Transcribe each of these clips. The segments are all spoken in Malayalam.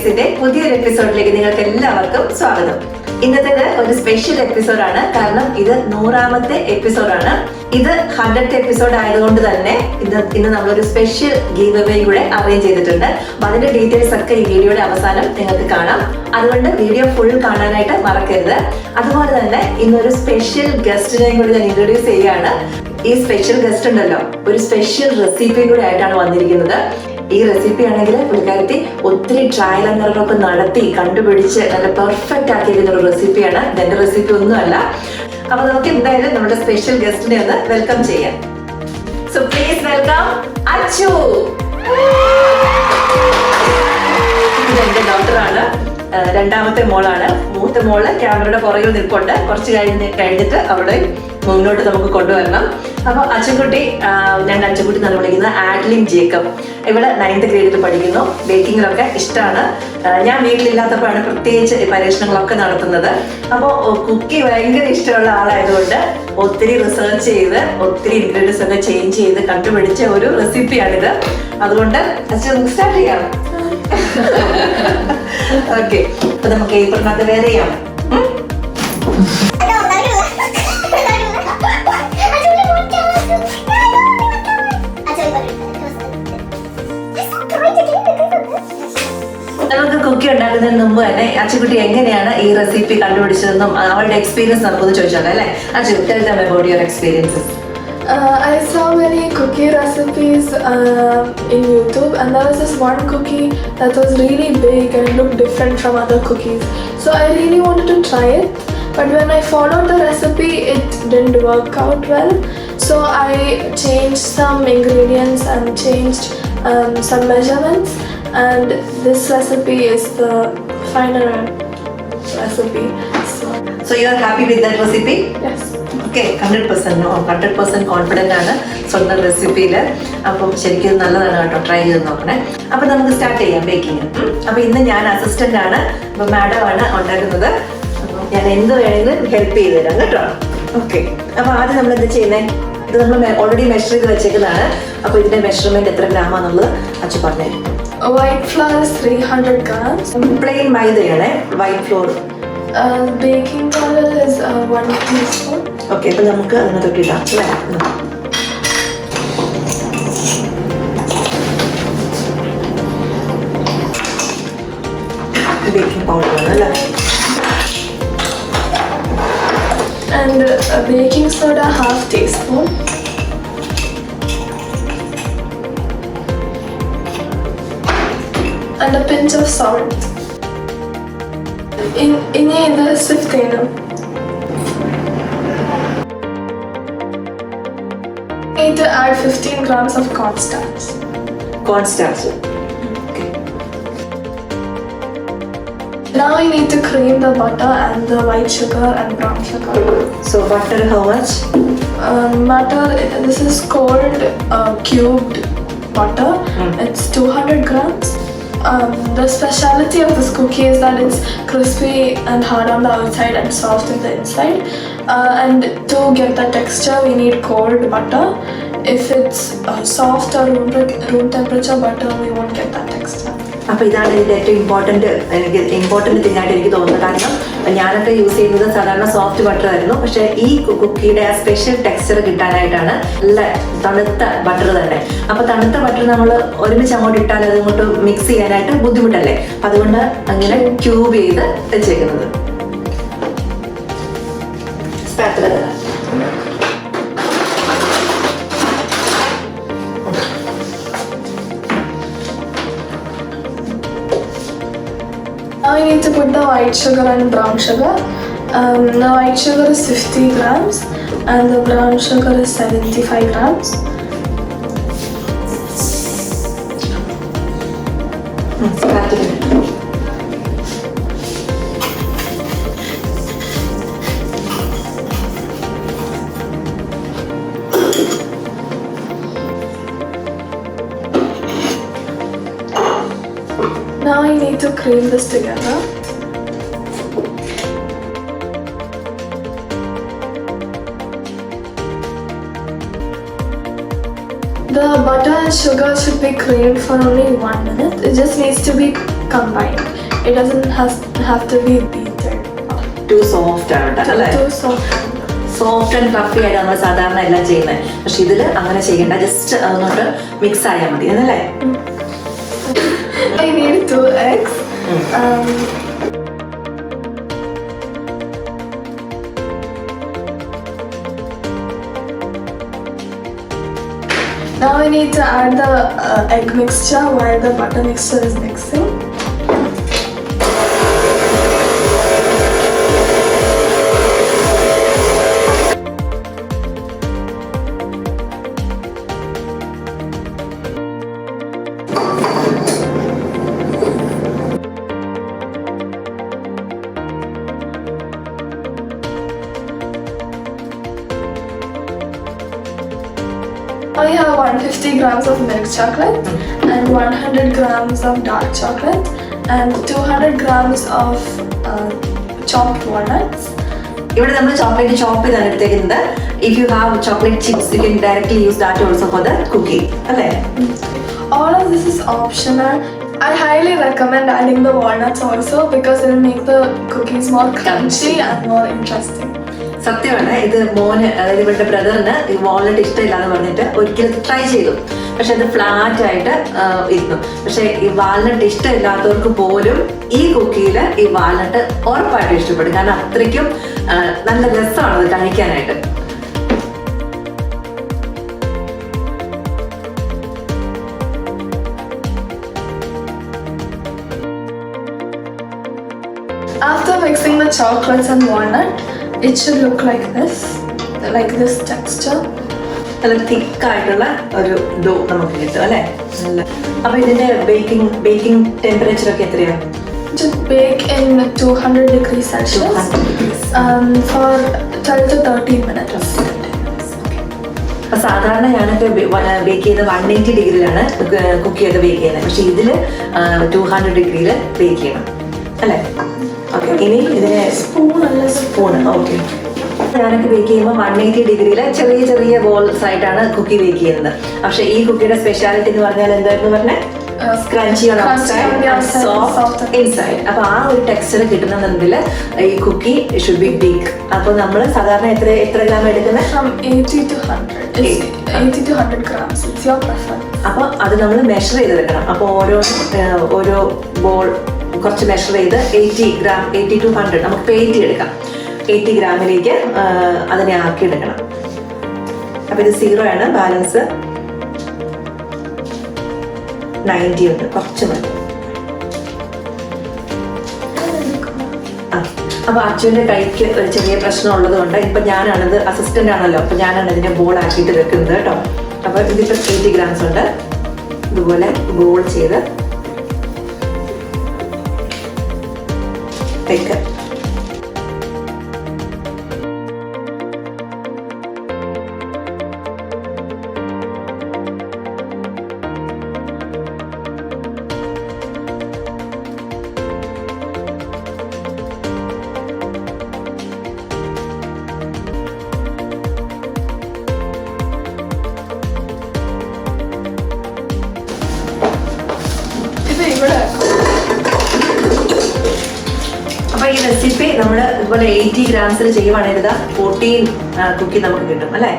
സ്റ്റെപ്സിന്റെ പുതിയൊരു എപ്പിസോഡിലേക്ക് നിങ്ങൾക്ക് എല്ലാവർക്കും സ്വാഗതം. ഇന്നത്തേത് ഒരു സ്പെഷ്യൽ എപ്പിസോഡാണ്. കാരണം ഇത് 100ാമത്തെ എപ്പിസോഡാണ്. ഇത് 100th എപ്പിസോഡ് ആയതുകൊണ്ട് തന്നെ ഇന്ന് നമ്മളൊരു സ്പെഷ്യൽ ഗീവ് അവേ കൂടെ അറേഞ്ച് ചെയ്തിട്ടുണ്ട്. അപ്പൊ അതിന്റെ ഡീറ്റെയിൽസ് ഒക്കെ ഈ വീഡിയോയുടെ അവസാനം നിങ്ങൾക്ക് കാണാം. അതുകൊണ്ട് വീഡിയോ ഫുൾ കാണാനായിട്ട് മറക്കരുത്. അതുപോലെ തന്നെ ഇന്നൊരു സ്പെഷ്യൽ ഗസ്റ്റിനെ കൂടി ഞാൻ ഇൻട്രൊഡ്യൂസ് ചെയ്യുകയാണ്. ഈ സ്പെഷ്യൽ ഗസ്റ്റ് ഉണ്ടല്ലോ, ഒരു സ്പെഷ്യൽ റെസിപ്പിയും കൂടി ആയിട്ടാണ് വന്നിരിക്കുന്നത്. ഈ റെസിപ്പി ആണെങ്കിൽ പുള്ളിക്കാരത്തി ഒത്തിരി ട്രയൽ ആൻഡ് എററൊക്കെ നടത്തി കണ്ടുപിടിച്ച് നല്ല പെർഫെക്റ്റ് ആക്കിയിരിക്കുന്ന ഒരു റെസിപ്പിയാണ്. ഇതെന്റെ റെസിപ്പി ഒന്നുമല്ല. അപ്പൊ നമുക്ക് എന്തായാലും നമ്മുടെ സ്പെഷ്യൽ ഗസ്റ്റിനെ ഒന്ന് വെൽക്കം ചെയ്യാം. So please welcome Achu. ഇതെന്റെ ഡോക്ടറാണ്, രണ്ടാമത്തെ മോളാണ്. മൂത്ത മോള് ക്യാമറയുടെ പുറകിൽ നിൽപ്പുണ്ട്. കുറച്ച് കഴിഞ്ഞിട്ട് അവിടെ മുന്നോട്ട് നമുക്ക് കൊണ്ടുവരണം. അപ്പൊ അച്ചുകുട്ടി, ഞാൻ അച്ചുകുട്ടി എന്നാണ് വിളിക്കുന്നത്. ആഡ്ലിൻ ജേക്കബ്. ഇവിടെ 9th ഗ്രേഡിൽ പഠിക്കുന്നു. ബേക്കിങ്ങിലൊക്കെ ഇഷ്ടമാണ്. ഞാൻ വീട്ടിലില്ലാത്തപ്പോഴാണ് പ്രത്യേകിച്ച് പരീക്ഷണങ്ങളൊക്കെ നടത്തുന്നത്. അപ്പോൾ കുക്കിംഗ് ഭയങ്കര ഇഷ്ടമുള്ള ആളായതുകൊണ്ട് ഒത്തിരി റിസർച്ച് ചെയ്ത് ഒത്തിരി ഇൻഗ്രീഡിയൻസ് ഒക്കെ ചേഞ്ച് ചെയ്ത് കണ്ടുപിടിച്ച ഒരു റെസിപ്പിയാണിത്. അതുകൊണ്ട് അച്ഛൻ നമുക്ക് സ്റ്റാർട്ട് ചെയ്യാം. ഓക്കെ, അപ്പൊ നമുക്ക് ഏപ്രിലിനകത്ത് വേറെ ചെയ്യാം. നമുക്ക് കുക്കി ഉണ്ടാക്കുന്നതിന് മുമ്പ് തന്നെ അച്ചുകുട്ടി എങ്ങനെയാണ് ഈ റെസിപ്പി കണ്ടുപിടിച്ചതെന്നും അവളുടെ എക്സ്പീരിയൻസ് നമുക്കൊന്ന് ചോദിച്ചോക്കാം അല്ലേ? Achu, tell them about your experiences. I saw many cookie recipes in YouTube, and there was this one cookie that was really big and looked different from other cookies. So I really wanted to try it, but when I followed the recipe, it didn't work out well. So I changed some ingredients and changed some measurements, and this recipe is the final recipe. So you are happy with that recipe? Yes. Okay, 100% confident ആണ് സ്വന്തം റെസിപ്പിയിൽ. അപ്പം ശരിക്കും നല്ലതാണ് കേട്ടോ, ട്രൈ ചെയ്ത് നോക്കണേ. അപ്പം നമുക്ക് സ്റ്റാർട്ട് ചെയ്യാം ബേക്കിങ്. അപ്പം ഇന്ന് ഞാൻ അസിസ്റ്റൻ്റ് ആണ്. അപ്പം മാഡം ആണ് ഉണ്ടാക്കുന്നത്. അപ്പം ഞാൻ എന്ത് വേണമെങ്കിലും ഹെൽപ്പ് ചെയ്ത് തരാം കേട്ടോ. ഓക്കെ, അപ്പം ആദ്യം നമ്മൾ എന്താ ചെയ്യുന്നത്? ഇത് നമ്മൾ ഓൾറെഡി മെഷർ ചെയ്ത് വെച്ചേക്കുന്നതാണ്. അപ്പോൾ ഇതിൻ്റെ മെഷർമെൻറ്റ് എത്ര ഗ്രാമാണെന്നുള്ളത് അച്ചു പറഞ്ഞുതരും. White flour is 300 grams. Plain മൈദയാണ് white flour. Baking powder is 1 teaspoon. Okay, അപ്പം നമുക്ക് അതിനെ തൊട്ടിടാം അല്ലേ? ബേക്കിംഗ് പൗഡർ ആണ് അല്ലേ? And baking soda 1/2 teaspoon. And a pinch of salt. ഇനി ഇത് സിഫ്റ്റ് ചെയ്യണം. Need to add 15 grams of cornstarch. Cornstarch. Okay. Now I need to cream the butter and the white sugar and brown sugar. So butter how much? Butter, this is cold cubed butter. It's 200 grams. The speciality of this cookie is that it's crispy and hard on the outside and soft in the inside. And to get the texture, we need cold butter. If it's soft or room temperature butter, we won't get that texture. അപ്പോൾ ഇതാണ് ഇതിൻ്റെ ഏറ്റവും ഇമ്പോർട്ടൻറ്റ് തിങ് ആയിട്ട് എനിക്ക് തോന്നുന്നത്. കാരണം ഞാനൊക്കെ യൂസ് ചെയ്യുന്നത് സാധാരണ സോഫ്റ്റ് ബട്ടർ ആയിരുന്നു. പക്ഷേ ഈ കുക്കിയുടെ ആ സ്പെഷ്യൽ ടെക്സ്ചർ കിട്ടാനായിട്ടാണ് നല്ല തണുത്ത ബട്ടർ തന്നെ. അപ്പോൾ തണുത്ത ബട്ടർ നമ്മൾ ഒരുമിച്ച് അങ്ങോട്ട് ഇട്ടാൽ അത് ഇങ്ങോട്ട് മിക്സ് ചെയ്യാനായിട്ട് ബുദ്ധിമുട്ടല്ലേ? അപ്പം അതുകൊണ്ട് അങ്ങനെ ക്യൂബ് ചെയ്ത് വെച്ചേക്കുന്നത്. Now I need to put the white sugar and brown sugar. The white sugar is 50 grams and the brown sugar is 75 grams. Now I need to cream this together. The butter and sugar should be creamed for only 1 minute. It just needs to be combined. It doesn't have to be beaten. Too soft ആണ് അല്ലേ? Too soft. Soft and fluffy ആയിട്ട് നമ്മൾ സാധാരണ എല്ലാം ചെയ്യുന്നത്. പക്ഷെ ഇതിൽ അങ്ങനെ ചെയ്യണ്ട, ജസ്റ്റ് അങ്ങോട്ട് മിക്സ് ആയാൽ മതി എന്നല്ലേ? I need 2 eggs. Now we need to add the egg mixture while the butter mixture is mixing. I have 150 grams of milk chocolate and 100 grams of dark chocolate and 200 grams of chopped walnuts. ഇവിടെ നമ്മൾ ചോക്ലേറ്റ് ചോപ്പ് ചെയ്താണ് എടുത്തേക്കുന്നത്. If you have chocolate chips you can directly use that also for the cooking അല്ലേ? All of this is optional. I highly recommend adding the walnuts also because it will make the cookies more crunchy and more interesting. സത്യമാണ്. ഇത് മോന്, അതായത് ഇവരുടെ ബ്രദറിന് ഈ വാൾനട്ട് ഇഷ്ടമില്ല എന്ന് പറഞ്ഞിട്ട് ഒരിക്കലും ട്രൈ ചെയ്തു. പക്ഷെ അത് ഫ്ലാറ്റ് ആയിട്ട് ഇരുന്നു. പക്ഷെ ഈ വാൾനട്ട് ഇഷ്ടമില്ലാത്തവർക്ക് പോലും ഈ കുക്കിയിൽ ഈ വാൾനട്ട് ഉറപ്പായിട്ട് ഇഷ്ടപ്പെടും. കാരണം അത്രയ്ക്കും നല്ല രസമാണ് അത് കഴിക്കാനായിട്ട്. After mixing the chocolates and walnut, it should look like this texture. നല്ല തിക്കായിട്ടുള്ള ഒരു ഡോ നമുക്ക് കിട്ടും അല്ലേ? അപ്പൊ ഇതിന്റെ ബേക്കിംഗ് ടെമ്പറേച്ചർ ഒക്കെ എത്രയാണ്? Just bake in 200 degrees Celsius for 12 to 13 minutes. അപ്പൊ സാധാരണ ഞാനൊക്കെ ബേക്ക് ചെയ്ത് 180 ഡിഗ്രിയിലാണ് കുക്ക് ചെയ്ത് ബേക്ക് ചെയ്യുന്നത്. പക്ഷെ ഇതില് 200 ഡിഗ്രിയിൽ ബേക്ക് ചെയ്യണം അല്ലേ? ഓക്കെ, ഇനി ഇതിന് സ്പൂൺ ഓക്കെ. ഞാനൊക്കെ ബേക്ക് ചെയ്യുമ്പോൾ 180 ഡിഗ്രിയിൽ ചെറിയ ചെറിയ ബോൾസ് ആയിട്ടാണ് കുക്കി ബേക്ക് ചെയ്യുന്നത്. പക്ഷെ ഈ കുക്കിയുടെ സ്പെഷ്യാലിറ്റി എന്ന് പറഞ്ഞാൽ എന്തായിരുന്നു പറഞ്ഞേ? Crunchy on outside, soft inside. അപ്പൊ ആ ഒരു ടെക്സ്ചർ കിട്ടുന്നുണ്ടെങ്കിൽ ഈ കുക്കി ഷുഡ് ബി ബിഗ്. അപ്പൊ നമ്മൾ സാധാരണ എത്ര ഗ്രാം എടുക്കുന്നത്? From 80 to 100 grams. It's your preference. അപ്പൊ അത് നമ്മൾ മെഷർ ചെയ്ത് വെക്കണം. അപ്പൊ ഓരോ ബോൾ കുറച്ച് മെഷർ ചെയ്ത് 80 to 100 നമുക്ക് പേറ്റി എടുക്കാം. 80 ഗ്രാമിലേക്ക് അതിനെ ആക്കി എടുക്കണം. അപ്പൊ ഇത് 0 ആണ്, ബാലൻസ് 90 ഉണ്ട്, കുറച്ച് മതി. അപ്പൊ അച്ഛൻ്റെ കൈക്ക് ഒരു ചെറിയ പ്രശ്നം ഉള്ളത് കൊണ്ട് ഇപ്പൊ ഞാനാണത്, അസിസ്റ്റന്റ് ആണല്ലോ, അപ്പൊ ഞാനാണ് ഇതിനെ ബോൾ ആക്കിയിട്ട് വെക്കുന്നത് കേട്ടോ. അപ്പൊ ഇതിപ്പോ 80 ഗ്രാംസ് ഉണ്ട്. ഇതുപോലെ ബോൾ ചെയ്ത് വെക്കുക. അപ്പൊ ഈ റെസിപ്പി നമ്മൾ ഇതുപോലെ 80 ഗ്രാംസിൽ ചെയ്യുവാണെങ്കിൽ 14 കുക്കി നമുക്ക് കിട്ടും അല്ലേ?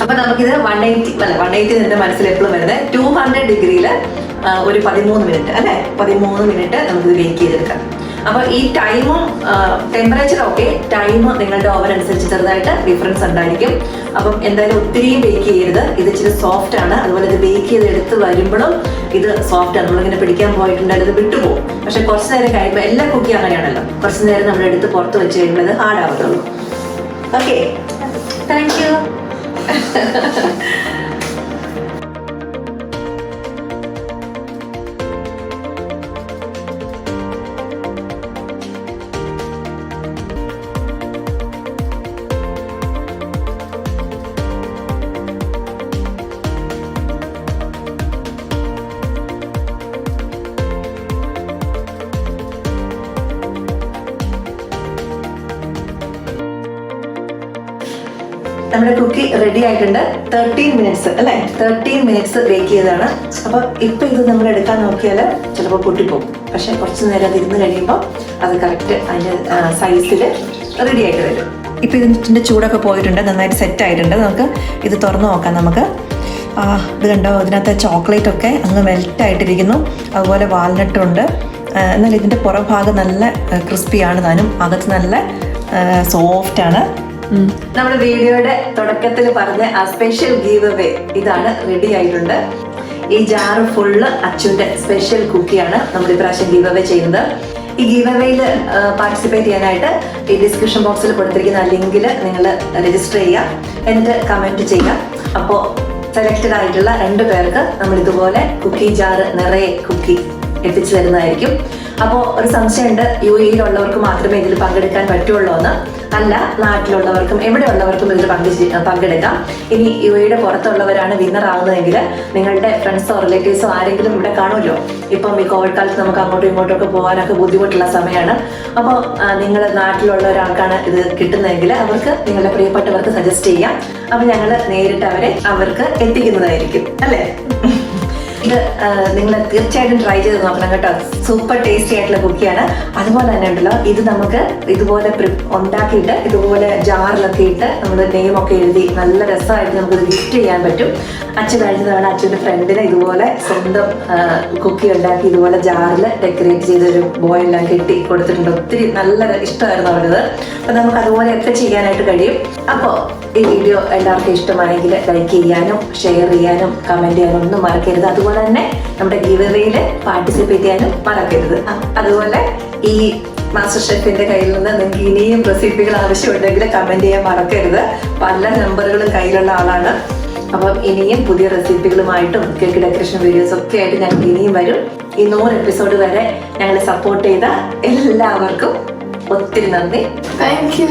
അപ്പൊ നമുക്കിത് 180 എന്റെ മനസ്സിൽ എപ്പോഴും വരുന്നത് 200 ഡിഗ്രിയിൽ ഒരു 13 മിനിറ്റ് അല്ലേ? 13 മിനിറ്റ് നമുക്കിത് ബേക്ക് ചെയ്തെടുക്കാം. അപ്പൊ ഈ ടൈമും ടെമ്പറേച്ചർ ഒക്കെ ടൈം നിങ്ങളുടെ ഓവൻ അനുസരിച്ച് ചെറുതായിട്ട് ഡിഫറൻസ് ഉണ്ടായിരിക്കും. അപ്പം എന്തായാലും ഒത്തിരിയും ബേക്ക് ചെയ്യരുത്. ഇത് ഇച്ചിരി സോഫ്റ്റ് ആണ്. അതുപോലെ ഇത് ബേക്ക് ചെയ്ത് എടുത്ത് വരുമ്പോഴും ഇത് സോഫ്റ്റ് ആണ്. നമ്മളിങ്ങനെ പിടിക്കാൻ പോയിട്ടുണ്ടെങ്കിൽ ഇത് വിട്ടുപോകും. പക്ഷെ കുറച്ച് നേരം കഴിയുമ്പോൾ എല്ലാ കുക്കി അങ്ങനെയാണല്ലോ, കുറച്ച് നേരം നമ്മൾ എടുത്ത് പുറത്ത് വെച്ച് കഴിയുമ്പോൾ അത് ഹാർഡ് ആവത്തുള്ളൂ. Okay, thank you. നമ്മുടെ കുക്കി റെഡി ആയിട്ടുണ്ട്. 13 മിനിറ്റ്സ് അല്ലേ, 13 മിനിറ്റ്സ് ബേക്ക് ചെയ്തതാണ്. അപ്പോൾ ഇപ്പൊ ഇത് നമ്മൾ എടുക്കാൻ നോക്കിയാൽ ചിലപ്പോൾ പൊട്ടിപ്പോകും. പക്ഷെ കുറച്ച് നേരം അത് ഇരുന്ന് കഴിയുമ്പോൾ അത് കറക്റ്റ് അതിൻ്റെ സൈസിൽ റെഡി ആയിട്ട് വരും. ഇപ്പൊ ഇതിൻ്റെ ചൂടൊക്കെ പോയിട്ടുണ്ട്, നന്നായിട്ട് സെറ്റ് ആയിട്ടുണ്ട്. നമുക്ക് ഇത് തുറന്നു നോക്കാം. നമുക്ക് ഇത് കണ്ടോ, ഇതിനകത്ത് ചോക്ലേറ്റ് ഒക്കെ അങ്ങ് മെൽറ്റ് ആയിട്ടിരിക്കുന്നു. അതുപോലെ വാൾനട്ടും ഉണ്ട്. എന്നാൽ ഇതിൻ്റെ പുറം ഭാഗം നല്ല ക്രിസ്പിയാണ് താനും, അകത്ത് നല്ല സോഫ്റ്റ് ആണ്. നമ്മുടെ വീഡിയോയുടെ തുടക്കത്തിൽ പറഞ്ഞ ആ സ്പെഷ്യൽ ഗീവ് അവേ ഇതാണ്, റെഡി ആയിട്ടുണ്ട്. ഈ ജാറ് ഫുള്ള് അച്ചുവിന്റെ സ്പെഷ്യൽ കുക്കിയാണ് നമ്മൾ ഇപ്രാവശ്യം ഗീവ് അവേ ചെയ്യുന്നത്. ഈ ഗീവ് അവേയിൽ പാർട്ടിസിപ്പേറ്റ് ചെയ്യാനായിട്ട് ഈ ഡിസ്ക്രിപ്ഷൻ ബോക്സിൽ കൊടുത്തിരിക്കുന്ന ലിങ്കിൽ നിങ്ങൾ രജിസ്റ്റർ ചെയ്യുക, എന്നിട്ട് കമൻറ്റ് ചെയ്യുക. അപ്പോൾ സെലക്റ്റഡ് ആയിട്ടുള്ള 2 പേർക്ക് നമ്മൾ ഇതുപോലെ കുക്കി ജാറ് നിറയെ കുക്കി എത്തിച്ചു തരുന്നതായിരിക്കും. അപ്പോൾ ഒരു സംശയമുണ്ട്, UAE-യിലുള്ളവർക്ക് മാത്രമേ ഇതിൽ പങ്കെടുക്കാൻ പറ്റുള്ളൂ എന്ന്. അല്ല, നാട്ടിലുള്ളവർക്കും എവിടെയുള്ളവർക്കും ഇതിൽ പങ്കെടുക്കാം. ഇനി UAE-യുടെ പുറത്തുള്ളവരാണ് വിന്നർ ആവുന്നതെങ്കിൽ നിങ്ങളുടെ ഫ്രണ്ട്സോ റിലേറ്റീവ്സോ ആരെങ്കിലും ഇവിടെ കാണുമല്ലോ. ഇപ്പം ഈ കോവിഡ് കാലത്ത് നമുക്ക് അങ്ങോട്ടും ഇങ്ങോട്ടും ഒക്കെ പോകാനൊക്കെ ബുദ്ധിമുട്ടുള്ള സമയമാണ്. അപ്പോൾ നിങ്ങൾ നാട്ടിലുള്ള ഒരാൾക്കാണ് ഇത് കിട്ടുന്നതെങ്കിൽ അവർക്ക് നിങ്ങളുടെ പ്രിയപ്പെട്ടവർക്ക് സജസ്റ്റ് ചെയ്യാം. അപ്പം ഞങ്ങൾ നേരിട്ട് അവർക്ക് എത്തിക്കുന്നതായിരിക്കും അല്ലേ. ഇത് നിങ്ങൾ തീർച്ചയായിട്ടും ട്രൈ ചെയ്ത് നോക്കണം കേട്ടോ. സൂപ്പർ ടേസ്റ്റി ആയിട്ടുള്ള കുക്കിയാണ്. അതുപോലെ തന്നെ ഉണ്ടല്ലോ, ഇത് നമുക്ക് ഇതുപോലെ ഉണ്ടാക്കിയിട്ട് ഇതുപോലെ ജാറിലൊക്കെ ഇട്ട് നമ്മൾ നെയ്മൊക്കെ എഴുതി നല്ല രസമായിട്ട് നമുക്കിത് ഗിഫ്റ്റ് ചെയ്യാൻ പറ്റും. അച്ഛൻ കഴിഞ്ഞതാണ് അച്ഛൻ്റെ ഫ്രണ്ടിനെ ഇതുപോലെ സ്വന്തം കുക്കി ഉണ്ടാക്കി ഇതുപോലെ ജാറിൽ ഡെക്കറേറ്റ് ചെയ്തൊരു ബോയെല്ലാം കെട്ടി കൊടുത്തിട്ടുണ്ട്. ഒത്തിരി നല്ല ഇഷ്ടമായിരുന്നു അവർക്കത്. അപ്പം നമുക്ക് അതുപോലെയൊക്കെ ചെയ്യാനായിട്ട് കഴിയും. അപ്പോൾ ഈ വീഡിയോ എല്ലാവർക്കും ഇഷ്ടമായെങ്കിൽ ലൈക്ക് ചെയ്യാനും ഷെയർ ചെയ്യാനും കമൻറ്റ് ചെയ്യാനും ഒന്നും മറക്കരുത്. അതുപോലെ തന്നെ നമ്മുടെ ഗീവ് അവേയിൽ പാർട്ടിസിപ്പേറ്റ് ചെയ്യാനും മറക്കരുത്. അതുപോലെ ഈ മാസ്റ്റർ ഷെഫിന്റെ കയ്യിൽ നിന്ന് നിങ്ങൾക്ക് ഇനിയും റെസിപ്പികൾ ആവശ്യമുണ്ടെങ്കിൽ കമൻറ്റ് ചെയ്യാൻ മറക്കരുത്. പല നമ്പറുകളും കയ്യിലുള്ള ആളാണ്. അപ്പം ഇനിയും പുതിയ റെസിപ്പികളുമായിട്ടും കേക്ക് ഡെക്കറേഷൻ വീഡിയോസ് ഒക്കെ ആയിട്ട് ഞങ്ങൾക്ക് ഇനിയും വരും. ഈ 100 എപ്പിസോഡ് വരെ ഞങ്ങളെ സപ്പോർട്ട് ചെയ്ത എല്ലാവർക്കും ഒത്തിരി നന്ദി. Thank you.